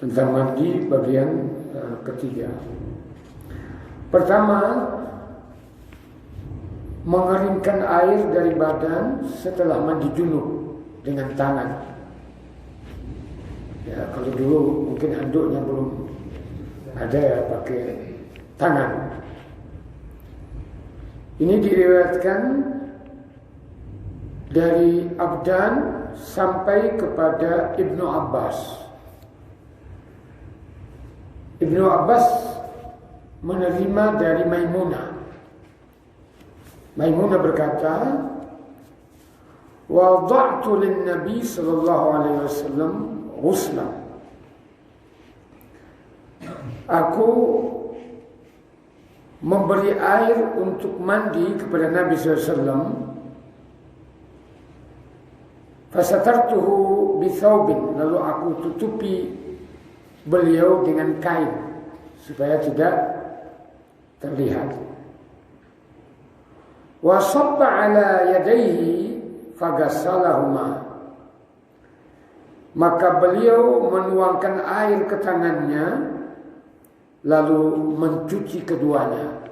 tentang mandi bagian ketiga. Pertama, mengeringkan air dari badan setelah mandi junub dengan tangan. Ya, kalau dulu mungkin handuknya belum ada ya, pakai tangan. Ini diriwayatkan dari Abdan sampai kepada Ibnu Abbas. Ibnu Abbas menerima dari Maimunah. Maimunah berkata, "Wada'tu lin-nabi sallallahu alaihi wasallam ghuslan." Aku memberi air untuk mandi kepada Nabi sallallahu alaihi wasallam. Fasatartuhu bithawbin, lalu aku tutupi beliau dengan kain supaya tidak terlihat. Wa sabba ala yadayhi faghassalahuma, maka beliau menuangkan air ke tangannya lalu mencuci keduanya.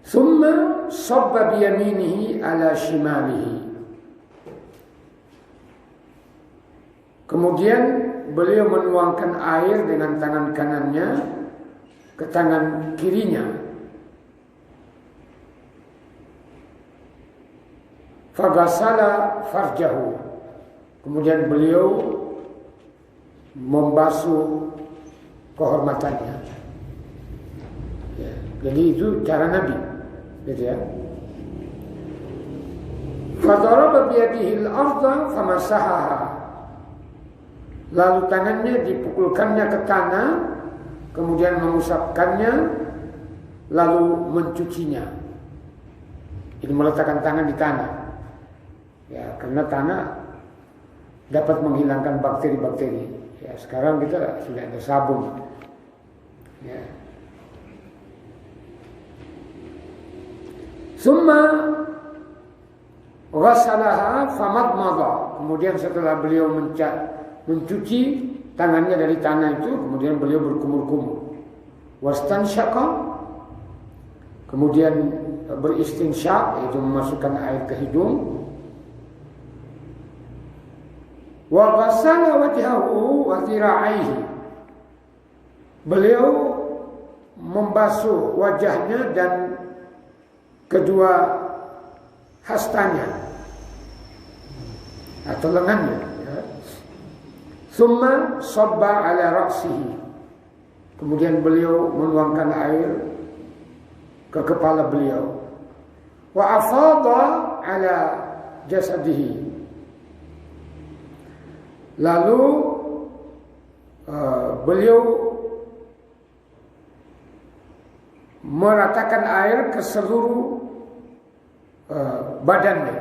Summa sabba biyaminihi ala shimalihi, kemudian beliau menuangkan air dengan tangan kanannya ke tangan kirinya. Faghasala farjahu, kemudian beliau membasuh kehormatannya. Ya, jadi itu cara Nabi, gitu ya. Fadaraba biyadihi al-ardha famasahaha, lalu tangannya dipukulkannya ke tanah, kemudian mengusapkannya, lalu mencucinya. Ini meletakkan tangan di tanah, ya, karena tanah dapat menghilangkan bakteri-bakteri. Ya, sekarang kita sudah ada sabun. Ya. Summa ghassalaha famadmada, kemudian setelah beliau mencuci tangannya dari tanah itu, kemudian beliau berkumur-kumur. Wastansyaqa, kemudian beristinsyak, yaitu memasukkan air ke hidung. Wa ghassala wajhahu wa dhira'aihi, beliau membasuh wajahnya dan kedua hastanya atau lengannya. Summa sabba ala ra'sihi, kemudian beliau menuangkan air ke kepala beliau. Wa afadha ala jasadihi, lalu beliau meratakan air ke seluruh badannya.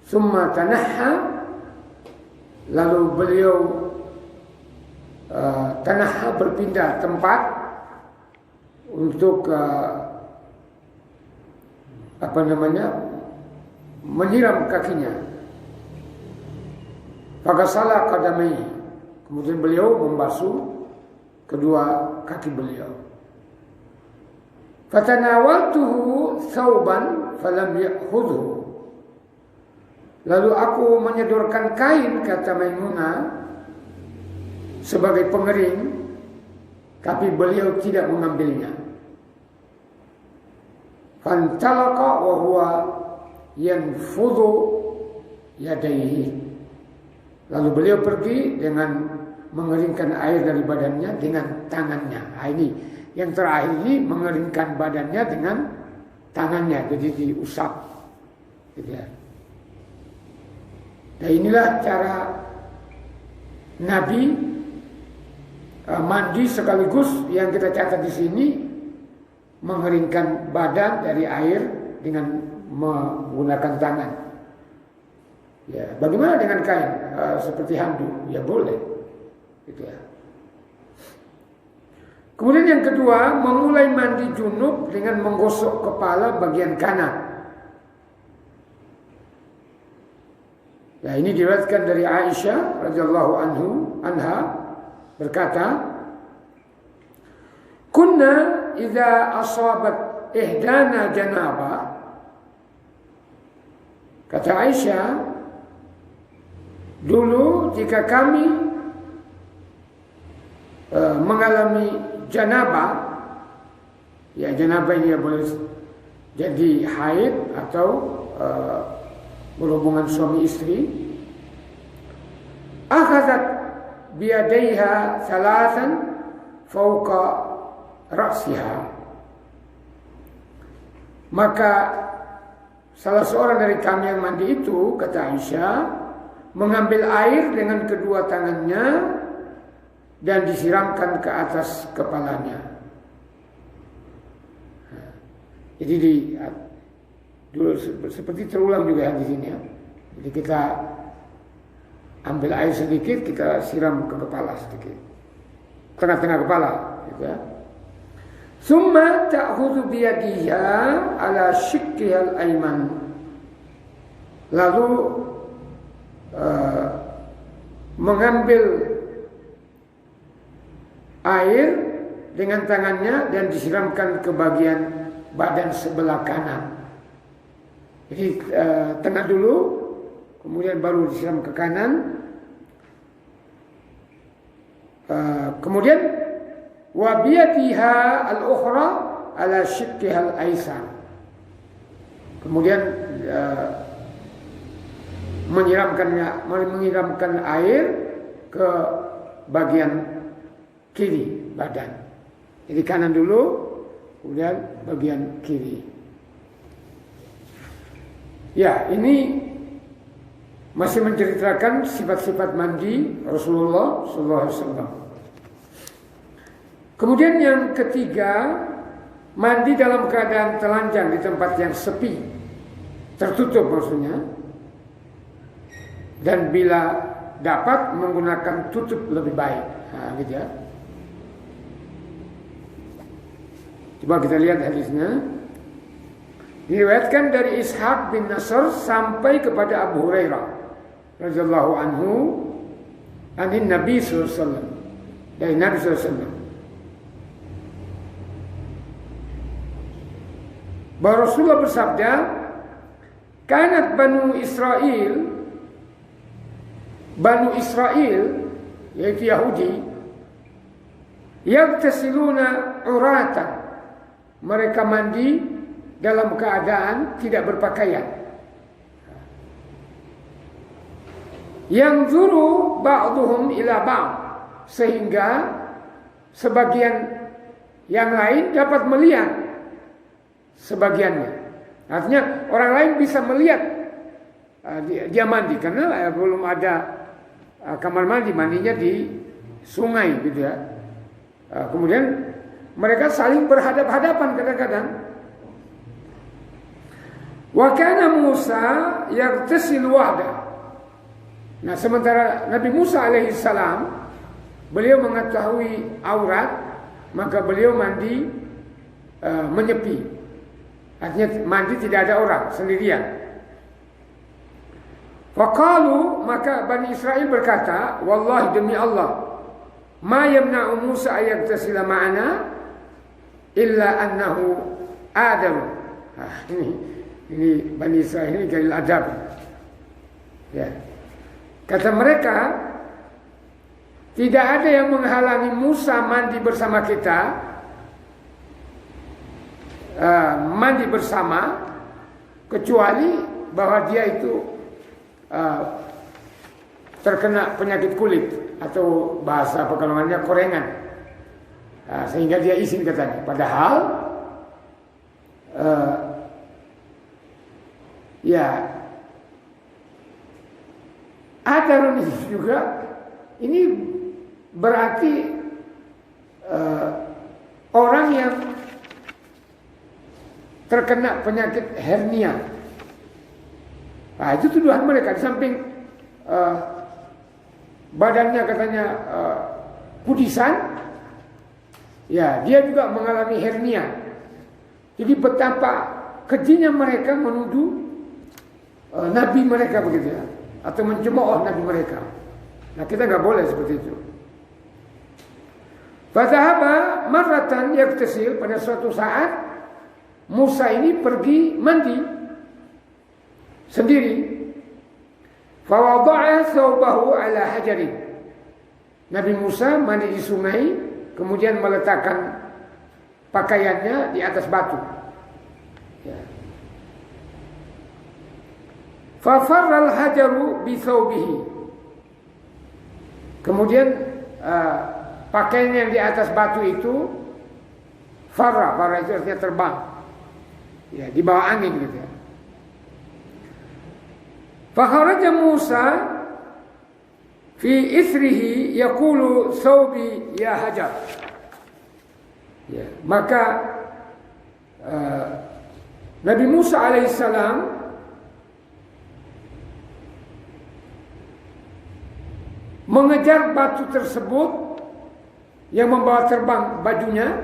Summa tanahha, lalu beliau tanahha berpindah tempat untuk menyiram kakinya. Faghasala qadamaihi, kemudian beliau membasuh kedua kaki beliau. Fatanawaltuhu thawban falam ya'khudhu, lalu aku menyodorkan kain, kata Maimunah, sebagai pengering, tapi beliau tidak mengambilnya. Fantalaqa wa huwa yanfudhu yadayhi, lalu beliau pergi dengan mengeringkan air dari badannya dengan tangannya. Nah, ini yang terakhir ini mengeringkan badannya dengan tangannya, jadi diusap, gitu ya. Nah, inilah cara Nabi mandi, sekaligus yang kita catat di sini mengeringkan badan dari air dengan menggunakan tangan. Ya, bagaimana dengan kain seperti handuk? Ya boleh, gitu ya. Kemudian yang kedua, memulai mandi junub dengan menggosok kepala bagian kanan. Ya, ini diriwayatkan dari Aisyah radhiyallahu anha berkata, "Kunna idza asabat ihdana janabah." Kata Aisyah, dulu jika kami mengalami janabah, ya janabah ini boleh jadi haid atau berhubungan suami istri, akhazat biyadaiha thalathan fawqa ra'siha, maka salah seorang dari kami yang mandi itu, kata Aisyah, mengambil air dengan kedua tangannya dan disiramkan ke atas kepalanya. Jadi dulu seperti terulang juga di sini ya. Jadi kita ambil air sedikit, kita siram ke kepala sedikit, tengah-tengah kepala, gitu ya. Summa ta'khudhu biyadiha ala shiqqihal ayman. Lalu mengambil air dengan tangannya dan disiramkan ke bagian badan sebelah kanan. Jadi tengah dulu, kemudian baru disiram ke kanan. Kemudian wa biyadiha al-ukhra ala shiqqihal aysar. Kemudian menyiramkan air ke bagian kiri badan. Jadi kanan dulu, kemudian bagian kiri. Ya, ini masih menceritakan sifat-sifat mandi Rasulullah SAW. Kemudian yang ketiga, mandi dalam keadaan telanjang di tempat yang sepi, tertutup maksudnya, dan bila dapat menggunakan tutup lebih baik. Nah, gitu ya. Coba kita lihat hadisnya. Diriwayatkan dari Ishaq bin Nasr sampai kepada Abu Hurairah radhiyallahu anhu, anin Nabi sallallahu alaihi wasallam, dari Nabi sallallahu alaihi wasallam, bahwa Rasulullah bersabda, kanat Banu Israel yaitu Yahudi, yagtasiluna uratan, mereka mandi dalam keadaan tidak berpakaian. Yanzuru ba'duhum ila ba'd, sehingga sebagian yang lain dapat melihat sebagiannya. Artinya orang lain bisa melihat dia mandi, karena belum ada kamar mandi, mandinya di sungai gitu ya. Kemudian mereka saling berhadap-hadapan kadang-kadang. Wa kana Musa yaghtasil wahda. Nah, sementara Nabi Musa alaihissalam, beliau mengetahui aurat, maka beliau mandi menyepi. Artinya mandi tidak ada orang, sendirian. Faqalu, maka Bani Israel berkata, wallahi demi Allah, ma yamna'u Musa yaghtasila ma'ana illa annahu adam. Ini Bani Israel ini galil adab. Ya. Kata mereka, tidak ada yang menghalangi Musa mandi bersama kita, mandi bersama, kecuali bahwa dia itu terkena penyakit kulit atau bahasa pekalongannya korengan, sehingga dia izin katanya. Padahal ya ada ini juga, ini berarti orang yang terkena penyakit hernia. Nah, itu tuduhan mereka. Di samping badannya katanya kudisan, ya dia juga mengalami hernia. Jadi betapa kejinya mereka menuduh Nabi mereka begitu ya. atau mencemooh nabi mereka. Nah, kita nggak boleh seperti itu. Fadhahaba marratan yaktasil, pada suatu saat Musa ini pergi mandi sendiri. Fawadha'a thawbahu ala hajarin. Nabi Musa mandi di sungai, kemudian meletakkan pakaiannya di atas batu. Ya. Fafarra al-hajaru bi thawbihi. Kemudian pakaian yang di atas batu itu farra itu artinya terbang. Ya, di bawah angin gitu ya. Fa kharaja Musa fi ithrihi yaqulu thawbi ya hajar. Ya, maka Nabi Musa alaihissalam mengejar batu tersebut yang membawa terbang bajunya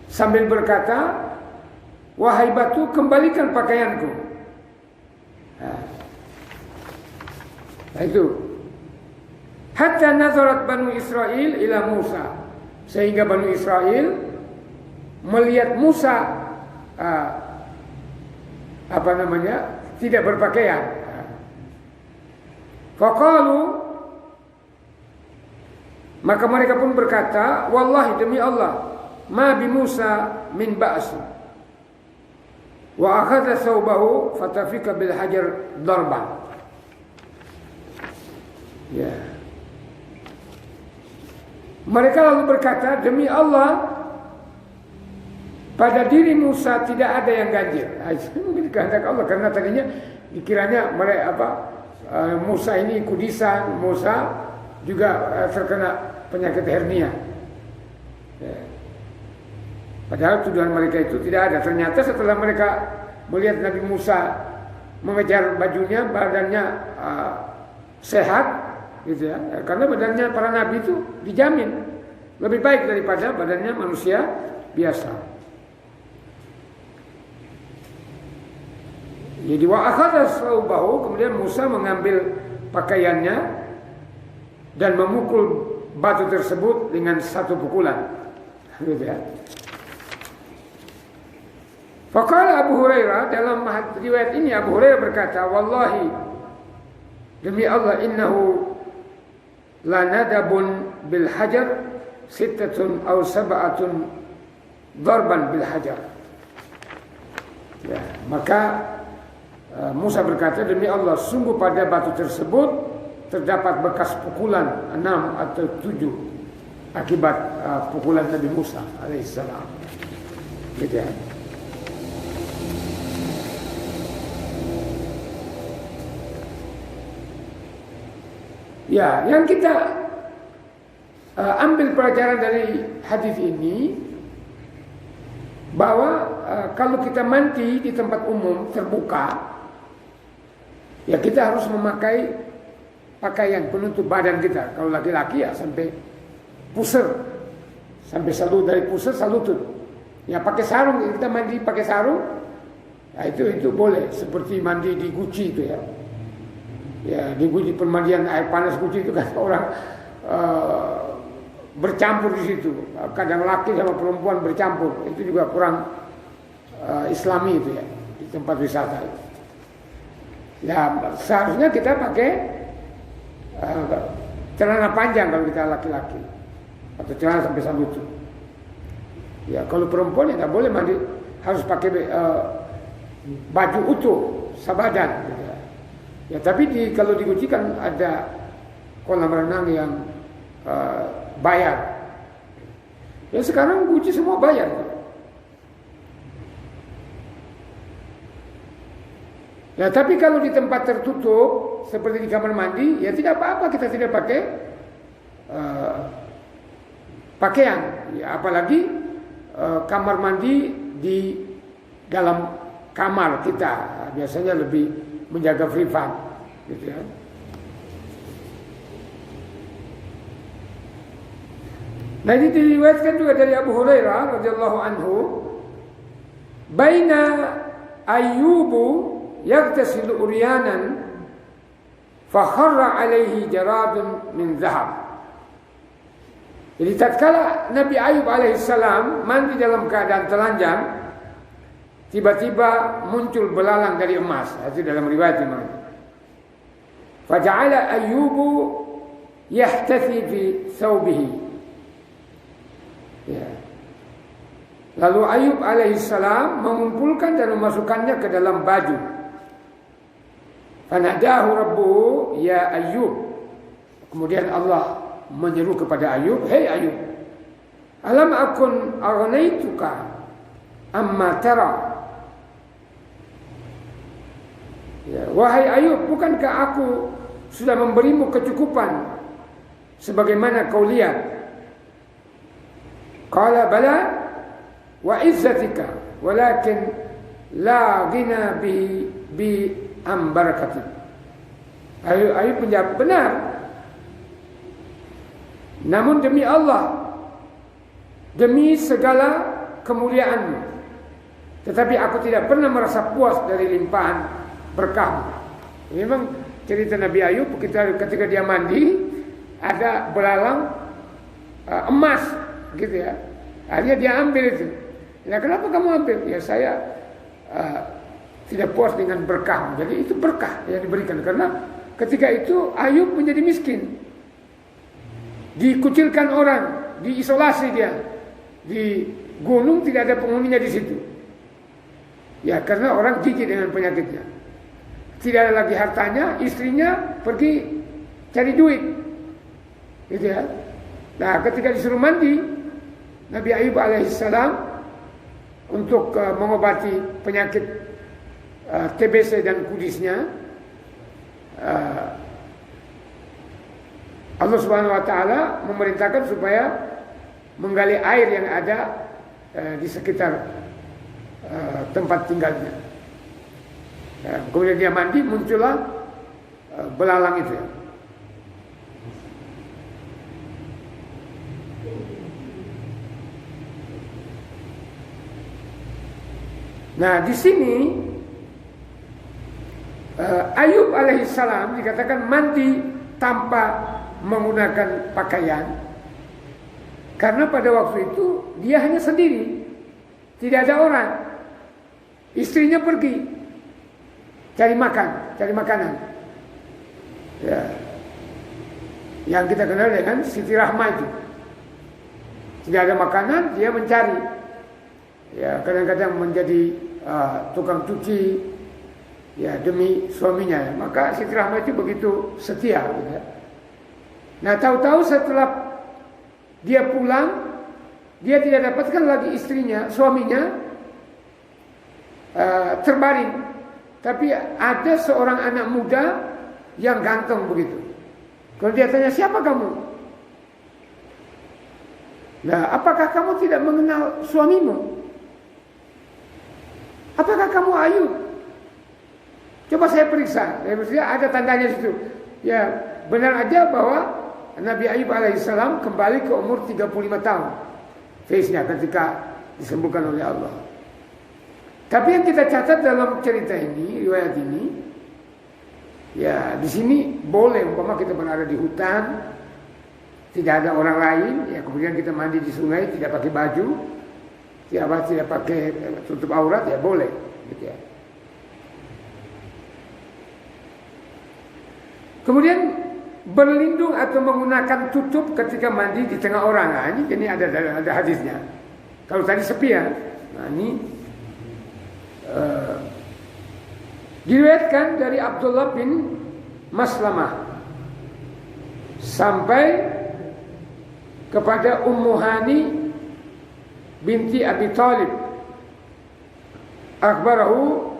sambil berkata, wahai batu, kembalikan pakaianku. Nah itu. Hatta nazarat Banu Israel ila Musa, sehingga Banu Israel melihat Musa tidak berpakaian. Faqalu, maka mereka pun berkata, wallahi, demi Allah, ma bi Musa min ba'si. Wa akhadha thawbahu fatafika bil hajar darban. Ya. Mereka lalu berkata, demi Allah, pada diri Musa tidak ada yang ganjil. Mungkin kehendak Allah, karena tadinya dikiranya Musa ini kudisan, Musa juga terkena penyakit hernia. Ya. Padahal tuduhan mereka itu tidak ada. Ternyata setelah mereka melihat Nabi Musa mengejar bajunya, badannya sehat, gitu ya. Karena badannya para nabi itu dijamin lebih baik daripada badannya manusia biasa. Jadi wa akhadha thawbahu, kemudian Musa mengambil pakaiannya dan memukul batu tersebut dengan satu pukulan. Gitu ya. Faqala Abu Hurairah, dalam riwayat ini Abu Hurairah berkata, wallahi, demi Allah, innahu la nadabun bil hajar sittatun aw sab'atun darban bil hajar. Ya, maka Musa berkata, demi Allah, sungguh pada batu tersebut terdapat bekas pukulan 6 atau 7 akibat pukulan Nabi Musa alaihissalam. Gitu ya. Ya, yang kita ambil pelajaran dari hadis ini, bahwa kalau kita mandi di tempat umum terbuka, ya kita harus memakai pakaian penutup badan kita. Kalau laki-laki ya sampai pusar, sampai dari pusar salutut. Ya pakai sarung, kita mandi pakai sarung, ya itu boleh. Seperti mandi di Guci itu ya. Ya di Guci, permandian air panas Guci itu kan orang bercampur di situ. Kadang laki sama perempuan bercampur. Itu juga kurang Islami itu ya, di tempat wisata itu. Ya seharusnya kita pakai celana panjang kalau kita laki-laki, atau celana sampai lutut. Ya kalau perempuan ya nggak boleh mandi, harus pakai baju utuh sabadan. Gitu ya. Ya tapi kalau di Guci kan ada kolam renang yang bayar. Ya sekarang Guci semua bayar. Ya tapi kalau di tempat tertutup seperti di kamar mandi, ya tidak apa-apa kita tidak pakai pakaian. Ya, apalagi kamar mandi di dalam kamar kita biasanya lebih menjaga privat, gitu ya. Nah ini diriwayatkan juga dari Abu Hurairah radhiyallahu anhu, baina ayyubu yaghtasilu uryanan fakharra alaihi jaradun min zahab. Jadi tatkala Nabi Ayub alaihissalam mandi dalam keadaan telanjang, tiba-tiba muncul belalang dari emas. Itu dalam riwayat Imam. Faja'ala Ayyubu yahtathi fi thawbihi. Ya. Lalu Ayub alaihissalam mengumpulkan dan memasukkannya ke dalam baju. Fanadahu rabbuhu ya Ayyub. Kemudian Allah menyeru kepada Ayub, "Hei Ayub, alam akun aghnaytuka amma tara?" Ya, wahai Ayub, bukankah aku sudah memberimu kecukupan sebagaimana kau lihat? Qala bala wa izzatika walakin la ghina bi am barakatik. Ayub menjawab, benar. Namun demi Allah, demi segala kemuliaanmu, tetapi aku tidak pernah merasa puas dari limpahan berkah. Memang cerita Nabi Ayub ketika dia mandi ada belalang emas gitu ya. Akhirnya dia ambil itu. Ya, kenapa kamu ambil? Ya saya tidak puas dengan berkah. Jadi itu berkah yang diberikan karena ketika itu Ayub menjadi miskin. Dikucilkan orang, diisolasi dia. Di gunung tidak ada penghuninya di situ. Ya, karena orang gigit dengan penyakitnya. Tidak ada lagi hartanya, istrinya pergi cari duit. Gitu ya. Nah, ketika disuruh mandi, Nabi Ayub alaihissalam untuk mengobati penyakit TBC dan kudisnya, Allah Subhanahu wa taala memerintahkan supaya menggali air yang ada di sekitar tempat tinggalnya. Kemudian dia mandi, muncullah belalang itu. Nah, di sini Ayub alaihissalam dikatakan mandi tanpa menggunakan pakaian karena pada waktu itu dia hanya sendiri, tidak ada orang. Istrinya pergi cari makanan. Ya. Yang kita kenal dengan Siti Rahma itu. Tidak ada makanan, dia mencari. Ya, kadang-kadang menjadi tukang cuci ya demi suaminya. Maka Siti Rahma itu begitu setia gitu ya. Nah, tahu-tahu setelah dia pulang, dia tidak dapatkan lagi istrinya, suaminya terbaring. Tapi ada seorang anak muda yang ganteng begitu. Kalau dia tanya, siapa kamu? Nah, apakah kamu tidak mengenal suamimu? Apakah kamu Ayub? Coba saya periksa. Ya, ada tandanya situ. Ya, benar aja bahwa Nabi Ayub alaihissalam kembali ke umur 35 tahun. Face-nya ketika disembuhkan oleh Allah. Tapi yang kita catat dalam cerita ini, riwayat ini, ya di sini boleh umpama kita berada di hutan, tidak ada orang lain, ya kemudian kita mandi di sungai tidak pakai baju, tidak pakai tutup aurat, ya boleh, gitu ya. Kemudian berlindung atau menggunakan tutup ketika mandi di tengah orang. Nah, ini ada hadisnya. Kalau tadi sepi ya. Nah, ini diriwayatkan dari Abdullah bin Maslamah sampai kepada Ummu Hani binti Abi Thalib. Akhbarahu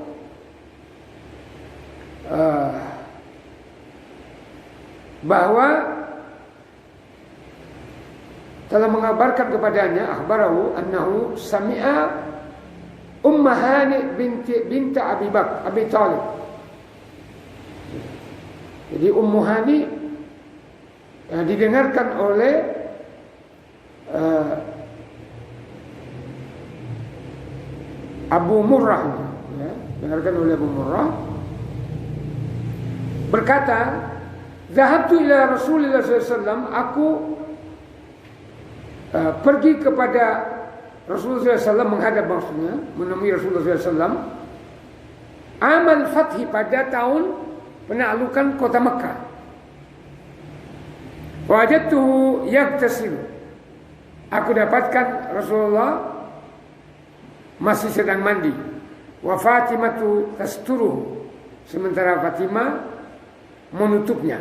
bahwa telah mengabarkan kepadanya, akhbarahu annahu sami'a Ummu Hani binti Abi Thalib. Jadi Ummu Hani didengarkan oleh Abu Murrah, ya, dengarkan oleh Abu Murrah berkata, Zahabtu ila Rasulullah SAW, aku pergi kepada Rasulullah SAW, menghadap maksudnya, menemui Rasulullah SAW. Amal Fathi, pada tahun penaklukan kota Mekah. Wajadtuhu yaghtasilu, aku dapatkan Rasulullah masih sedang mandi. Wa Fatimatu tasturuhu, sementara Fatimah menutupnya.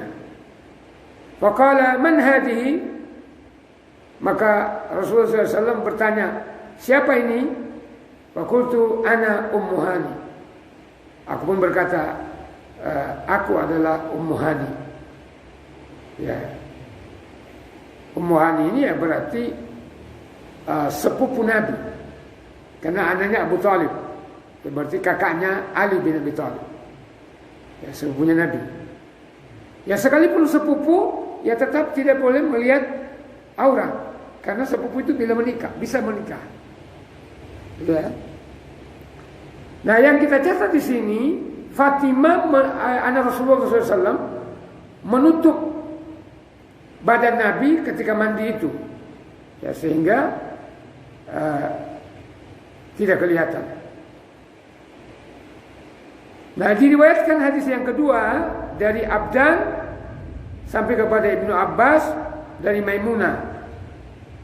Faqala man hadihi, maka Rasulullah SAW bertanya, siapa ini? Faqultu ana Ummu Hani, aku pun berkata, aku adalah Ummu Hani. Ya, Ummu Hani ini ya berarti sepupu Nabi, karena anaknya Abu Talib, berarti kakaknya Ali bin Abi Talib, ya, sepupunya Nabi. Ya, sekalipun sepupu, ya tetap tidak boleh melihat aurat, karena sepupu itu bila menikah bisa menikah. Ya. Nah, yang kita catat di sini, Fatimah anak Rasulullah SAW menutup badan Nabi ketika mandi itu, ya, sehingga tidak kelihatan. Nah, diriwayatkan hadis yang kedua dari Abdan sampai kepada Ibnu Abbas dari Maimunah.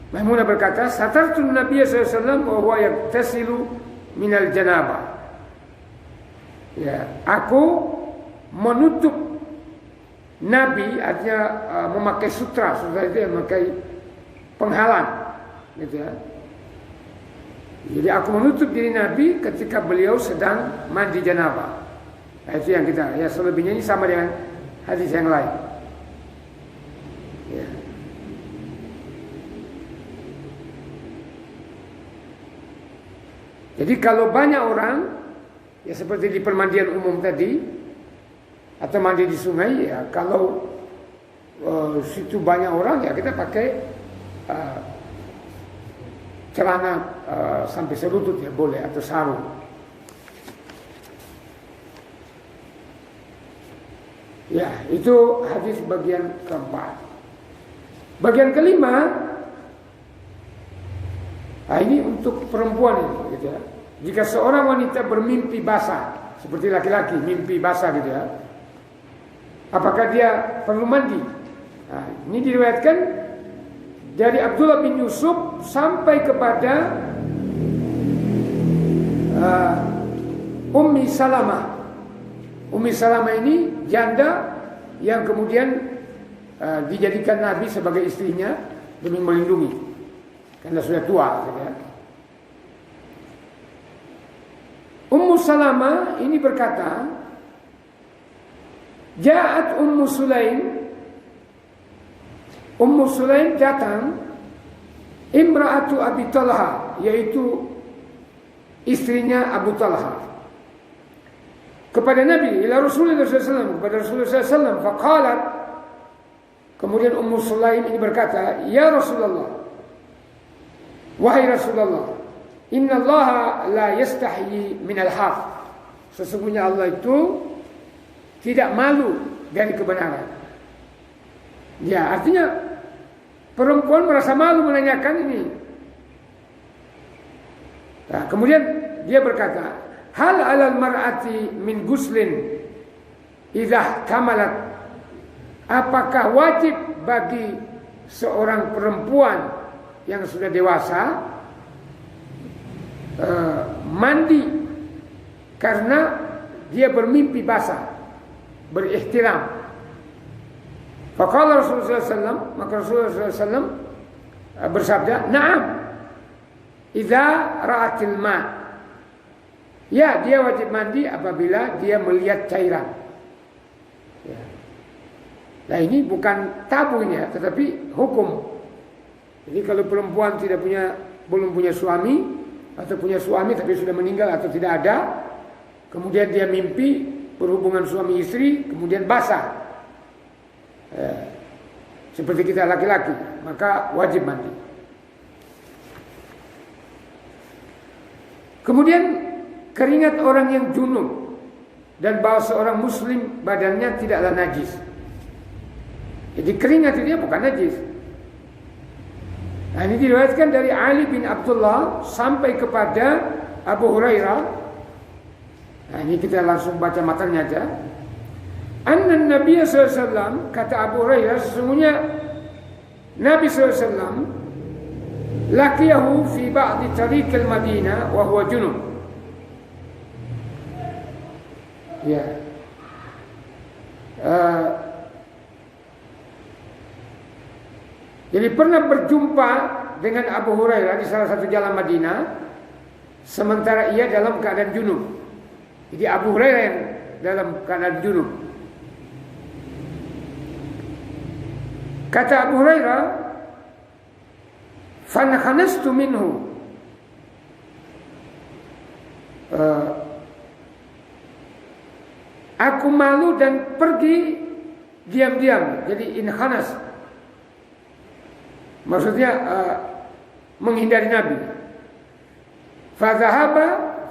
Maimunah berkata, satartun Nabi sallallahu alaihi wasallam wa huwa yaktasilu minal janabah. Ya, aku menutup Nabi, artinya memakai sutra itu memakai penghalang, gitu ya. Jadi aku menutup diri Nabi ketika beliau sedang mandi janabah. Nah, itu yang kita, ya, selebihnya ini sama dengan hadis yang lain. Ya. Jadi kalau banyak orang, ya seperti di permandian umum tadi, atau mandi di sungai, ya kalau situ banyak orang, ya kita pakai celana sampai selutut, ya boleh, atau sarung. Ya, itu hadis bagian keempat. Bagian kelima, nah ini untuk perempuan ini, gitu ya. Jika seorang wanita bermimpi basah, seperti laki-laki mimpi basah, gitu ya, apakah dia perlu mandi? Nah, ini diriwayatkan dari Abdullah bin Yusuf sampai kepada Ummi Salamah. Ummi Salamah ini janda yang kemudian dijadikan Nabi sebagai istrinya demi melindungi, karena sudah tua, gitu ya. Ummu Salamah ini berkata, Ja'at Ummu Sulaim, Ummu Sulaim datang, Imra'atu Abi Talha, yaitu istrinya Abu Talha, kepada Nabi, ila Rasulullah SAW, kepada Rasulullah SAW. Faqalat, kemudian Ummu Sulaim ini berkata, ya Rasulullah, wahai Rasulullah, inna Allah la yastahi minal haq, sesungguhnya Allah itu tidak malu dari kebenaran. Ya, artinya perempuan merasa malu menanyakan ini. Nah, kemudian dia berkata, hal alal mar'ati min guslin idza kamalat, apakah wajib bagi seorang perempuan yang sudah dewasa mandi karena dia bermimpi basah, berihtiram? Faqala Rasulullah SAW, maka Rasulullah SAW bersabda, na'am, idza ra'atil ma', ya, dia wajib mandi apabila dia melihat cairan. Ya. Nah, ini bukan tabu ini, tetapi hukum. Jadi kalau perempuan belum punya suami, atau punya suami tapi sudah meninggal atau tidak ada, kemudian dia mimpi berhubungan suami istri, kemudian basah, seperti kita laki-laki, maka wajib mandi. Kemudian keringat orang yang junub dan bahwa seorang muslim badannya tidaklah najis. Jadi keringat itu bukan najis. Nah, ini diriwayatkan dari Ali bin Abdullah sampai kepada Abu Hurairah. Nah, ini kita langsung baca matanya aja. Anna Nabi sallallahu alaihi wasallam, kata Abu Hurairah, sesungguhnya Nabi sallallahu alaihi wasallam laqiyahu fi ba'di tariq al-Madinah wa huwa junub. Ya. Jadi pernah berjumpa dengan Abu Hurairah di salah satu jalan Madinah, sementara ia dalam keadaan junub. Jadi Abu Hurairah yang dalam keadaan junub. Kata Abu Hurairah, "Fanakhastu minhu." Aku malu dan pergi diam-diam. Jadi inkhanas. Maksudnya menghindari Nabi. Fadhahaba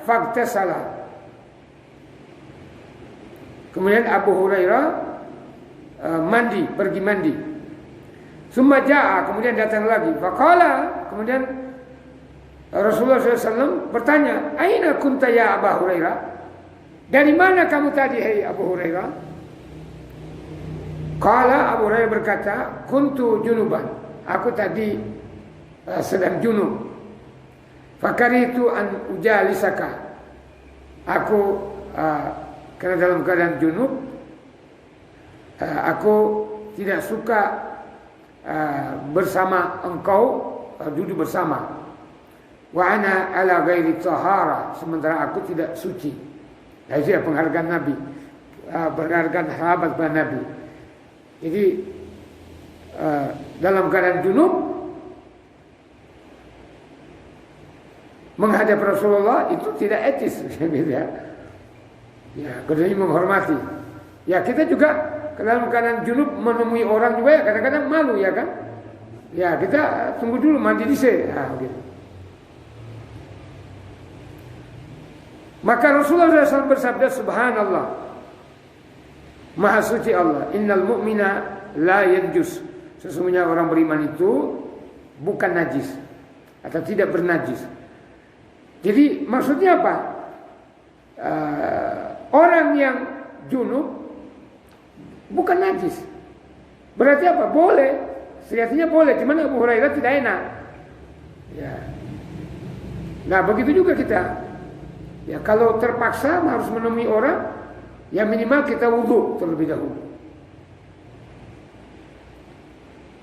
faghtasala. Kemudian Abu Hurairah pergi mandi. Summa jaa, kemudian datang lagi. Faqala, kemudian Rasulullah SAW bertanya, "Aina kunta ya Abu Hurairah?" Dari mana kamu tadi, hai Abu Hurairah? Qala, Abu Hurairah berkata, "Kuntu junuban." Aku tadi sedang junub. Fakaritu an ujalisaka. Aku karena dalam keadaan junub, aku tidak suka bersama engkau, duduk bersama. Wa ana ala ghairi tahara, sementara aku tidak suci. Nah, itu ya penghargaan Nabi, penghargaan sahabat kepada Nabi. Jadi dalam keadaan junub menghadap Rasulullah itu tidak etis, gitu ya. Ya, keduanya menghormati. Ya, kita juga dalam keadaan junub menemui orang juga ya kadang-kadang malu, ya kan? Ya, kita tunggu dulu mandi dhisik. Nah, gitu. Maka Rasulullah SAW bersabda, "Subhanallah, Maha suci Allah, innal mu'mina la yanjus." Sesungguhnya orang beriman itu bukan najis atau tidak bernajis. Jadi maksudnya apa? Orang yang junub bukan najis. Berarti apa? Boleh. Sejatinya boleh. Cuman Abu Hurairah tidak enak. Ya. Nah, begitu juga kita. Ya, kalau terpaksa harus menemui orang, ya minimal kita wudu terlebih dahulu.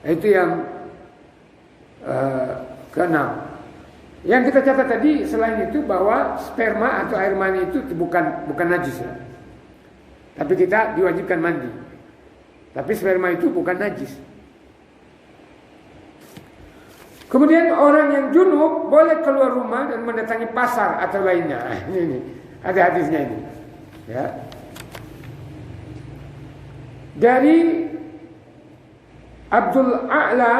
Itu yang keenam. Yang kita catat tadi selain itu bahwa sperma atau air mani itu bukan najis ya. Tapi kita diwajibkan mandi. Tapi sperma itu bukan najis. Kemudian orang yang junub boleh keluar rumah dan mendatangi pasar atau lainnya. Ini ada hadisnya ini. Ya. Dari Abdul A'la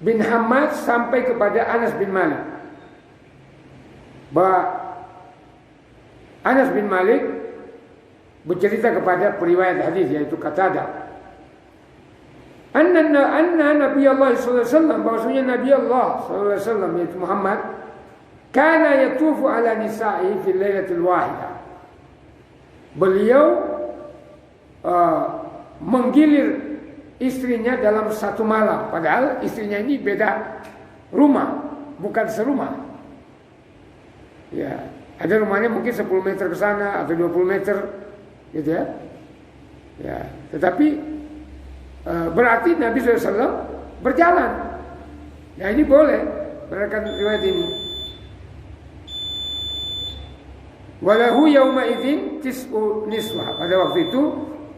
bin Hamad sampai kepada Anas bin Malik, bahwa Anas bin Malik bercerita kepada periwayat hadis yaitu Qatadah, anna Nabi Allah sallallahu alaihi wasallam, bahwasanya Nabi Allah sallallahu alaihi wasallam yaitu Muhammad, kana yatufu ala nisa'i fi lailatul wahidah. Beliau menggilir istrinya dalam satu malam, padahal istrinya ini beda rumah, bukan serumah. Ya, ada rumahnya mungkin 10 meter ke sana atau 20 meter gitu ya. Ya, tetapi berarti Nabi SAW berjalan. Nah, ini boleh berdasarkan riwayat ini. Walahu yauma idzin tis'u niswah. Pada waktu itu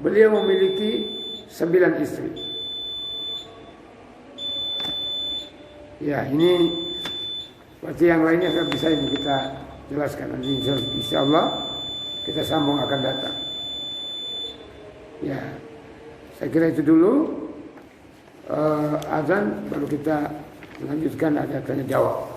beliau memiliki 9 istri. Ya, ini berarti yang lainnya bisa ini kita jelaskan nanti insyaallah kita sambung akan datang. Ya, saya kira itu dulu. Azan baru kita lanjutkan ada tanya jawab.